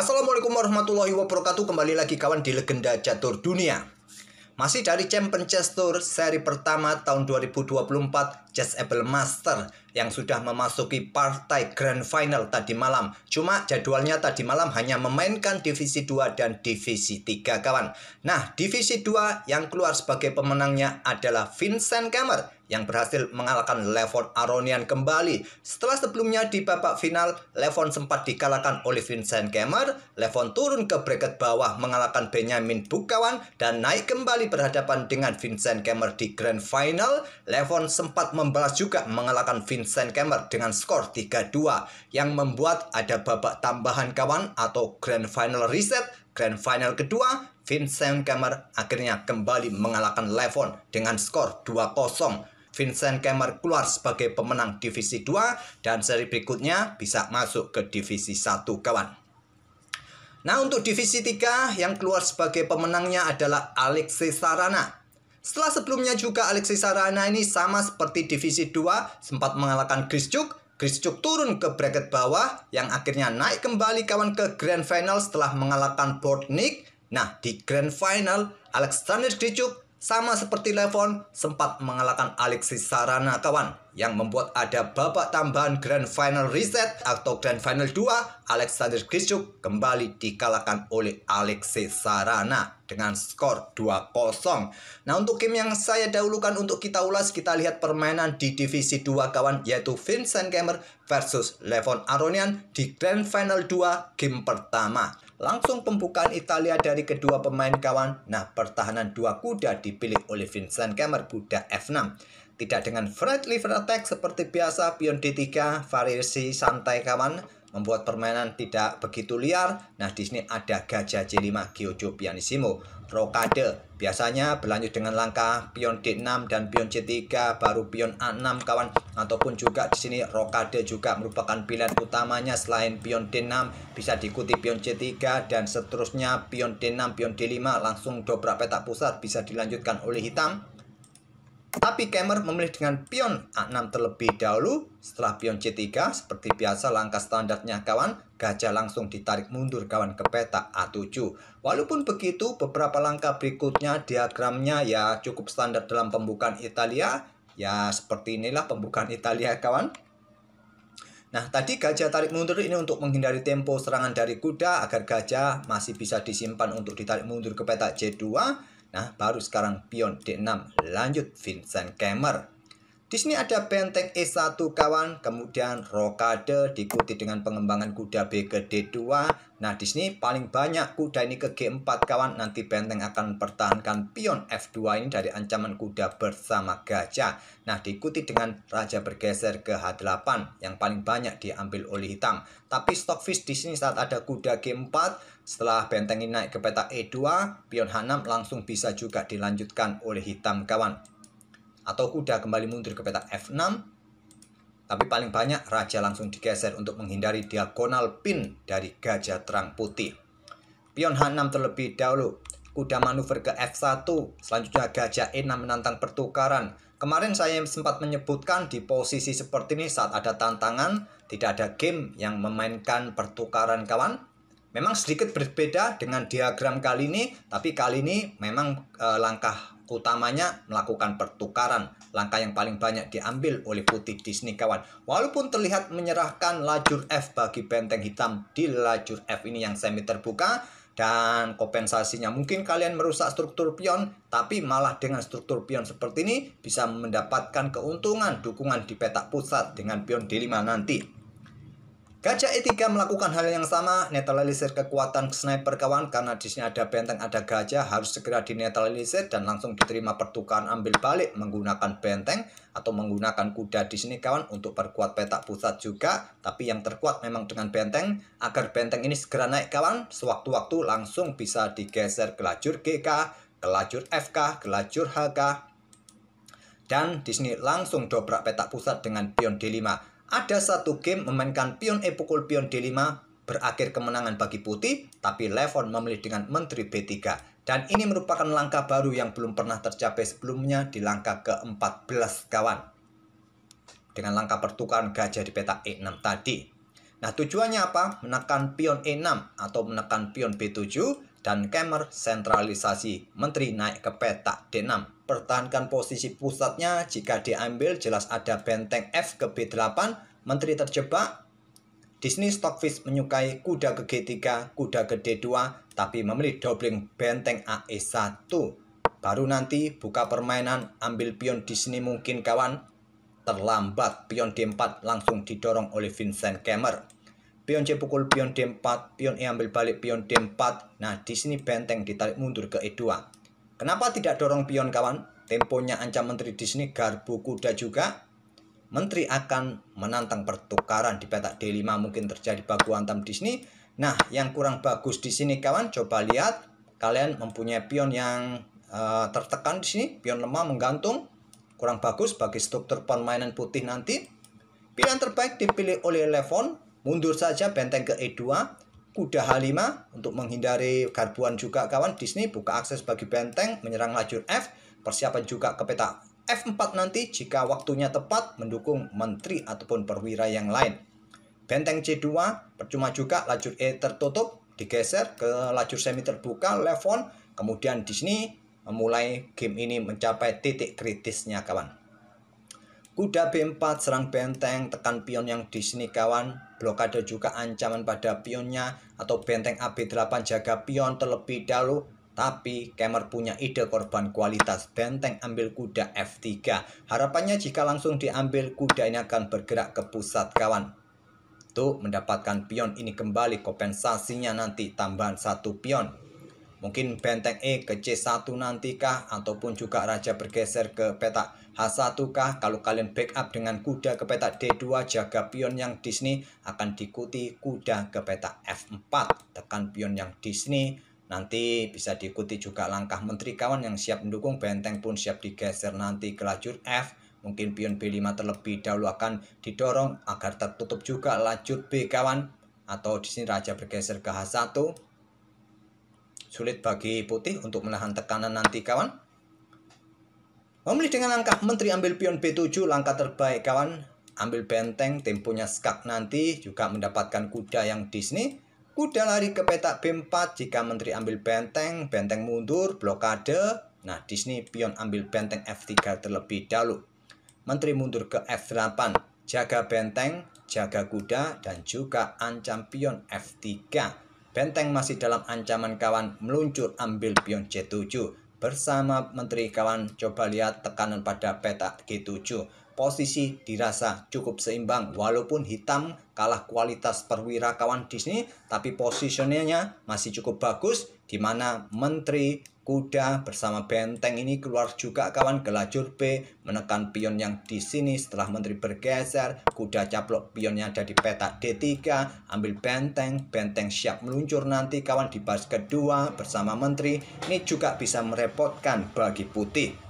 Assalamualaikum warahmatullahi wabarakatuh. Kembali lagi kawan di Legenda Catur Dunia. Masih dari Champion Chess Tour seri pertama tahun 2024 Chessable Master yang sudah memasuki partai Grand Final tadi malam. Cuma jadwalnya tadi malam hanya memainkan divisi 2 dan divisi 3 kawan. Nah, divisi 2 yang keluar sebagai pemenangnya adalah Vincent Kemmer yang berhasil mengalahkan Levon Aronian kembali. Setelah sebelumnya di babak final, Levon sempat dikalahkan oleh Vincent Kemmer. Levon turun ke bracket bawah mengalahkan Benjamin Bukkawan dan naik kembali berhadapan dengan Vincent Kemmer di Grand Final. Levon sempat membalas juga mengalahkan Vincent Kemmer dengan skor 3-2 yang membuat ada babak tambahan kawan atau Grand Final reset. Grand Final kedua, Vincent Kemmer akhirnya kembali mengalahkan Levon dengan skor 2-0. Vincent Kemmer keluar sebagai pemenang divisi 2 dan seri berikutnya bisa masuk ke divisi 1 kawan. Nah, untuk divisi 3 yang keluar sebagai pemenangnya adalah Alexei Sarana. Setelah sebelumnya juga Alexei Sarana ini sama seperti divisi 2 sempat mengalahkan Grischuk. Grischuk turun ke bracket bawah yang akhirnya naik kembali kawan ke Grand Final setelah mengalahkan Bortnik. Nah, di Grand Final Alexander Grischuk sama seperti Levon sempat mengalahkan Alexei Sarana kawan, yang membuat ada babak tambahan Grand Final reset atau Grand Final 2. Alexander Grischuk kembali dikalahkan oleh Alexei Sarana dengan skor 2-0. Nah, untuk game yang saya dahulukan untuk kita ulas, kita lihat permainan di divisi 2 kawan, yaitu Vincent Kemmer versus Levon Aronian di Grand Final 2 game pertama. Langsung pembukaan Italia dari kedua pemain kawan. Nah, pertahanan 2 kuda dipilih oleh Vincent Kemmer, kuda F6. Tidak dengan Fred liver attack seperti biasa, pion D3, variasi santai kawan, membuat permainan tidak begitu liar. Nah, di sini ada gajah J5, Giojo Pianissimo. Rokade biasanya berlanjut dengan langkah pion D6 dan pion C3 baru pion A6 kawan, ataupun juga di sini rokade juga merupakan pilihan utamanya. Selain pion D6 bisa diikuti pion C3 dan seterusnya pion D6, pion D5 langsung dobrak petak pusat bisa dilanjutkan oleh hitam. Tapi Kemmer memilih dengan pion A6 terlebih dahulu. Setelah pion C3 seperti biasa langkah standarnya kawan, gajah langsung ditarik mundur kawan ke petak A7. Walaupun begitu, beberapa langkah berikutnya diagramnya ya cukup standar dalam pembukaan Italia. Ya seperti inilah pembukaan Italia kawan. Nah, tadi gajah tarik mundur ini untuk menghindari tempo serangan dari kuda agar gajah masih bisa disimpan untuk ditarik mundur ke petak C2. Nah, baru sekarang pion D6 lanjut Vincent Kemmer. Di sini ada benteng E1 kawan, kemudian rokade diikuti dengan pengembangan kuda B ke D2. Nah, di sini paling banyak kuda ini ke G4 kawan. Nanti benteng akan mempertahankan pion F2 ini dari ancaman kuda bersama gajah. Nah, diikuti dengan raja bergeser ke H8 yang paling banyak diambil oleh hitam. Tapi stockfish di sini saat ada kuda G4, setelah benteng ini naik ke petak E2, pion H6 langsung bisa juga dilanjutkan oleh hitam kawan. Atau kuda kembali mundur ke petak F6. Tapi paling banyak raja langsung digeser untuk menghindari diagonal pin dari gajah terang putih. Pion H6 terlebih dahulu. Kuda manuver ke F1. Selanjutnya gajah E6 menantang pertukaran. Kemarin saya sempat menyebutkan di posisi seperti ini saat ada tantangan, tidak ada game yang memainkan pertukaran kawan. Memang sedikit berbeda dengan diagram kali ini, tapi kali ini memang langkah utamanya melakukan pertukaran. Langkah yang paling banyak diambil oleh putih di sini kawan. Walaupun terlihat menyerahkan lajur F bagi benteng hitam di lajur F ini yang semi terbuka, dan kompensasinya mungkin kalian merusak struktur pion, tapi malah dengan struktur pion seperti ini bisa mendapatkan keuntungan dukungan di petak pusat dengan pion D5 nanti. Gajah E3 melakukan hal yang sama, netralisir kekuatan sniper kawan, karena di sini ada benteng, ada gajah, harus segera dinetralisir dan langsung diterima pertukaran ambil balik menggunakan benteng atau menggunakan kuda di sini kawan untuk perkuat petak pusat juga. Tapi yang terkuat memang dengan benteng, agar benteng ini segera naik kawan, sewaktu-waktu langsung bisa digeser ke lajur GK, ke lajur FK, ke lajur HK. Dan di sini langsung dobrak petak pusat dengan pion D5. Ada satu game memainkan pion E pukul pion D5 berakhir kemenangan bagi putih, tapi Levon memilih dengan menteri B3. Dan ini merupakan langkah baru yang belum pernah tercapai sebelumnya di langkah ke-14 kawan. Dengan langkah pertukaran gajah di petak E6 tadi. Nah, tujuannya apa? Menekan pion E6 atau menekan pion B7 dan Kemer sentralisasi. Menteri naik ke petak D6. Pertahankan posisi pusatnya. Jika diambil jelas ada benteng F ke B8. Menteri terjebak. Disney Stockfish menyukai kuda ke G3, kuda ke D2, tapi memilih doubling benteng AE1. Baru nanti buka permainan, ambil pion Disney mungkin kawan. Terlambat, pion D4 langsung didorong oleh Vincent Kemer. Pion C pukul pion D4, pion E ambil balik pion D4. Nah, di sini benteng ditarik mundur ke E2. Kenapa tidak dorong pion kawan? Temponya ancam Menteri Disney garbu kuda juga. Menteri akan menantang pertukaran di petak D5, mungkin terjadi baku hantam Disney. Nah, yang kurang bagus di sini kawan, coba lihat. Kalian mempunyai pion yang tertekan di sini, pion lemah menggantung. Kurang bagus bagi struktur permainan putih nanti. Pilihan terbaik dipilih oleh Levon. Mundur saja benteng ke E2. Kuda H5 untuk menghindari garbuan juga kawan. Disney buka akses bagi benteng. Menyerang lajur F. Persiapan juga ke petak F4 nanti jika waktunya tepat mendukung menteri ataupun perwira yang lain. Benteng C2 percuma juga, lajur E tertutup. Digeser ke lajur semi terbuka Levon. Kemudian Disney memulai game ini mencapai titik kritisnya kawan. Kuda B4 serang benteng, tekan pion yang di sini kawan. Blokade juga ancaman pada pionnya, atau benteng AB8 jaga pion terlebih dahulu. Tapi Kemer punya ide korban kualitas, benteng ambil kuda F3. Harapannya jika langsung diambil, kuda ini akan bergerak ke pusat kawan. Tuh, mendapatkan pion ini kembali, kompensasinya nanti tambahan 1 pion. Mungkin benteng E ke C1 nanti kah, ataupun juga raja bergeser ke petak H1 kah. Kalau kalian backup dengan kuda ke petak D2, jaga pion yang Disney, akan diikuti kuda ke petak F4, tekan pion yang Disney. Nanti bisa diikuti juga langkah menteri kawan yang siap mendukung, benteng pun siap digeser nanti ke lajur F. Mungkin pion B5 terlebih dahulu akan didorong agar tertutup juga lajur B kawan, atau di sini raja bergeser ke H1. Sulit bagi putih untuk menahan tekanan nanti kawan. Memilih dengan langkah menteri ambil pion B7, langkah terbaik kawan. Ambil benteng, temponya skak nanti juga mendapatkan kuda yang Disney. Kuda lari ke petak B4 jika menteri ambil benteng, benteng mundur, blokade. Nah, Disney pion ambil benteng F3 terlebih dahulu. Menteri mundur ke F8, jaga benteng, jaga kuda, dan juga ancam pion F3. Benteng masih dalam ancaman kawan, meluncur ambil pion C7. Bersama menteri kawan, coba lihat tekanan pada petak G7. Posisi dirasa cukup seimbang, walaupun hitam kalah kualitas perwira kawan Disney, tapi posisinya masih cukup bagus, di mana menteri kuda bersama benteng ini keluar juga kawan ke lajur B, menekan pion yang di sini. Setelah menteri bergeser, kuda caplok pionnya ada di petak D3, ambil benteng, benteng siap meluncur nanti kawan di baris kedua bersama menteri. Ini juga bisa merepotkan bagi putih.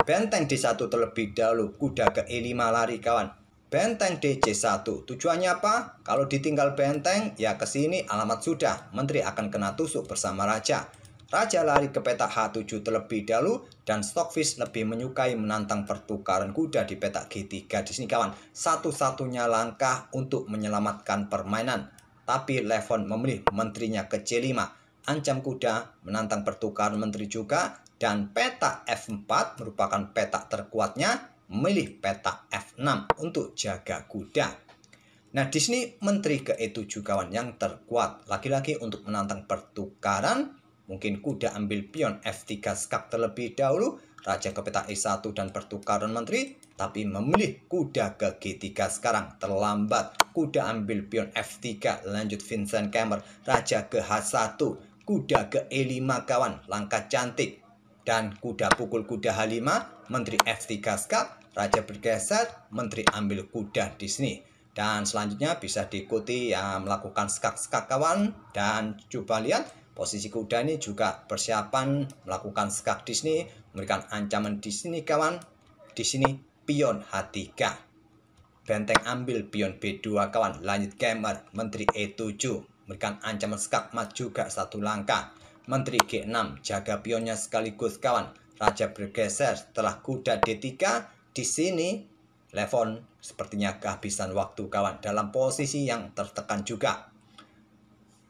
Benteng D1 terlebih dahulu, kuda ke E5 lari kawan. Benteng DC1, tujuannya apa? Kalau ditinggal benteng, ya ke sini alamat sudah. Menteri akan kena tusuk bersama raja. Raja lari ke petak H7 terlebih dahulu, dan Stockfish lebih menyukai menantang pertukaran kuda di petak G3 di sini kawan. Satu-satunya langkah untuk menyelamatkan permainan. Tapi Levon memilih menterinya ke C5. Ancam kuda, menantang pertukaran menteri juga, dan petak F4 merupakan petak terkuatnya, memilih petak F6 untuk jaga kuda. Nah, di sini menteri ke E7 kawan yang terkuat. Lagi-lagi untuk menantang pertukaran, mungkin kuda ambil pion F3 skak terlebih dahulu, raja ke petak E1 dan pertukaran menteri, tapi memilih kuda ke G3 sekarang. Terlambat, kuda ambil pion F3, lanjut Vincent Kemer, raja ke H1, kuda ke E5 kawan, langkah cantik. Dan kuda pukul kuda H5, menteri F3 skak, raja bergeser, menteri ambil kuda di sini. Dan selanjutnya bisa diikuti ya melakukan skak-skak kawan. Dan coba lihat posisi kuda ini juga persiapan melakukan skak di sini, memberikan ancaman di sini kawan. Di sini pion H3. Benteng ambil pion B2 kawan. Lanjut Kemer, menteri E7, memberikan ancaman skak mat juga satu langkah. Menteri G6, jaga pionnya sekaligus kawan. Raja bergeser setelah kuda D3. Di sini Levon sepertinya kehabisan waktu kawan dalam posisi yang tertekan juga.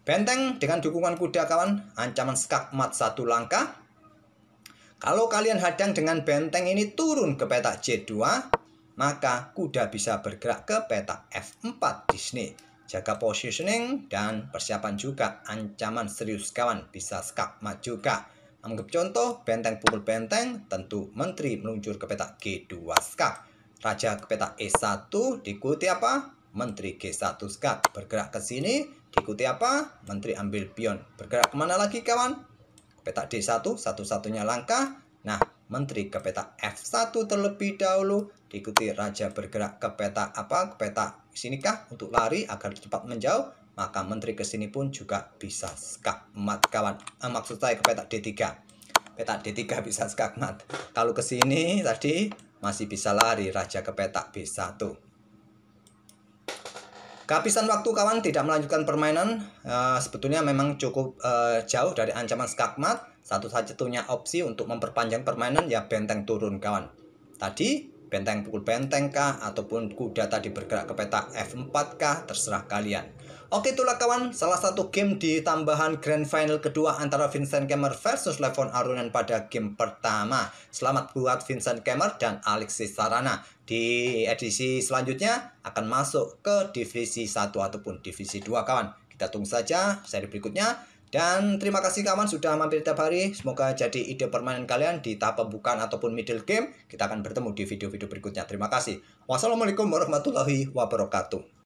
Benteng dengan dukungan kuda kawan, ancaman skakmat 1 langkah. Kalau kalian hadang dengan benteng ini turun ke petak C2, maka kuda bisa bergerak ke petak F4 Disney. Jaga positioning dan persiapan juga. Ancaman serius kawan, bisa skakmat juga. Anggap contoh, benteng pukul benteng, tentu menteri meluncur ke petak G2 skak. Raja ke petak E1, diikuti apa? Menteri G1 skak. Bergerak ke sini, diikuti apa? Menteri ambil pion. Bergerak kemana lagi kawan? Petak D1 satu-satunya langkah. Nah, menteri ke petak F1 terlebih dahulu, diikuti raja bergerak ke petak apa? Ke petak sinikah untuk lari agar cepat menjauh. Maka menteri ke sini pun juga bisa skakmat kawan. Maksud saya ke petak D3. Petak D3 bisa skakmat. Kalau ke sini tadi masih bisa lari raja ke petak B1. Kehabisan waktu kawan, tidak melanjutkan permainan. Sebetulnya memang cukup jauh dari ancaman skakmat. Satu-satunya opsi untuk memperpanjang permainan ya benteng turun kawan. Tadi benteng pukul benteng kah ataupun kuda tadi bergerak ke petak F4 kah, terserah kalian. Oke, itulah kawan salah satu game di tambahan grand final kedua antara Vincent Kemmer versus Levon Arunan pada game pertama. Selamat buat Vincent Kemmer dan Alexis Sarana. Di edisi selanjutnya akan masuk ke divisi 1 ataupun divisi 2 kawan. Kita tunggu saja seri berikutnya. Dan terima kasih kawan sudah mampir tiap hari. Semoga jadi ide permainan kalian di tahap pembukaan ataupun middle game. Kita akan bertemu di video-video berikutnya. Terima kasih. Wassalamualaikum warahmatullahi wabarakatuh.